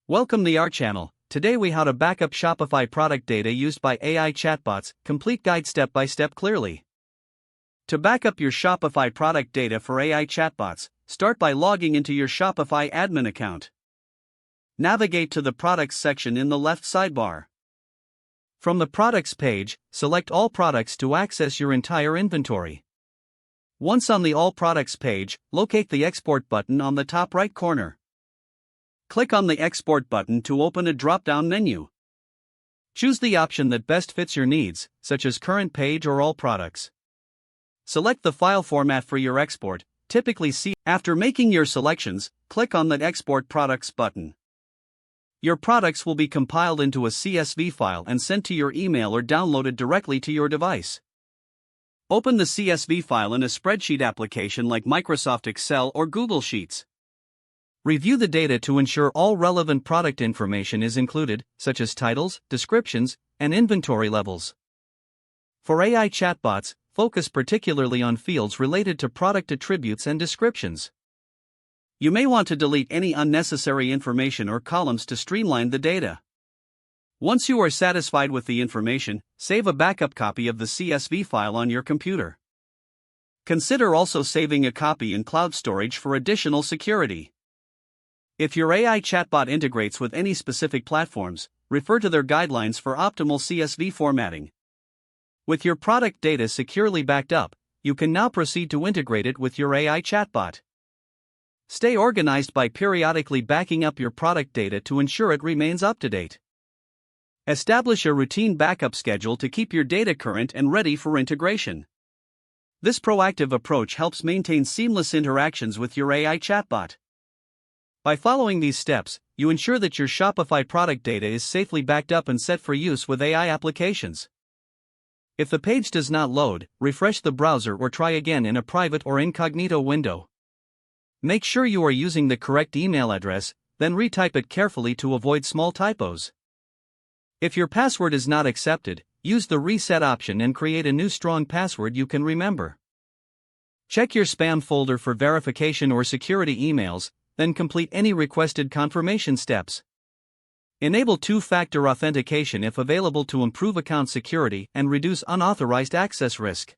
Welcome to our channel. Today we how to backup Shopify product data used by AI chatbots. Complete guide step by step clearly. To backup your Shopify product data for AI chatbots, start by logging into your Shopify admin account. Navigate to the Products section in the left sidebar. From the Products page, select All Products to access your entire inventory. Once on the All Products page, locate the Export button on the top right corner. Click on the Export button to open a drop-down menu. Choose the option that best fits your needs, such as Current Page or All Products. Select the file format for your export, typically CSV. After making your selections, click on the Export Products button. Your products will be compiled into a CSV file and sent to your email or downloaded directly to your device. Open the CSV file in a spreadsheet application like Microsoft Excel or Google Sheets. Review the data to ensure all relevant product information is included, such as titles, descriptions, and inventory levels. For AI chatbots, focus particularly on fields related to product attributes and descriptions. You may want to delete any unnecessary information or columns to streamline the data. Once you are satisfied with the information, save a backup copy of the CSV file on your computer. Consider also saving a copy in cloud storage for additional security. If your AI chatbot integrates with any specific platforms, refer to their guidelines for optimal CSV formatting. With your product data securely backed up, you can now proceed to integrate it with your AI chatbot. Stay organized by periodically backing up your product data to ensure it remains up to date. Establish a routine backup schedule to keep your data current and ready for integration. This proactive approach helps maintain seamless interactions with your AI chatbot. By following these steps, you ensure that your Shopify product data is safely backed up and set for use with AI applications. If the page does not load, refresh the browser or try again in a private or incognito window. Make sure you are using the correct email address, then retype it carefully to avoid small typos. If your password is not accepted, use the reset option and create a new strong password you can remember. Check your spam folder for verification or security emails, then complete any requested confirmation steps. Enable two-factor authentication if available to improve account security and reduce unauthorized access risk.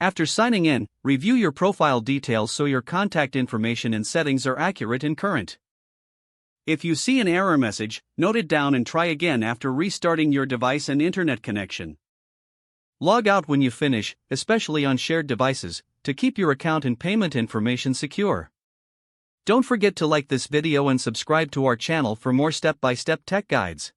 After signing in, review your profile details so your contact information and settings are accurate and current. If you see an error message, note it down and try again after restarting your device and internet connection. Log out when you finish, especially on shared devices, to keep your account and payment information secure. Don't forget to like this video and subscribe to our channel for more step-by-step tech guides.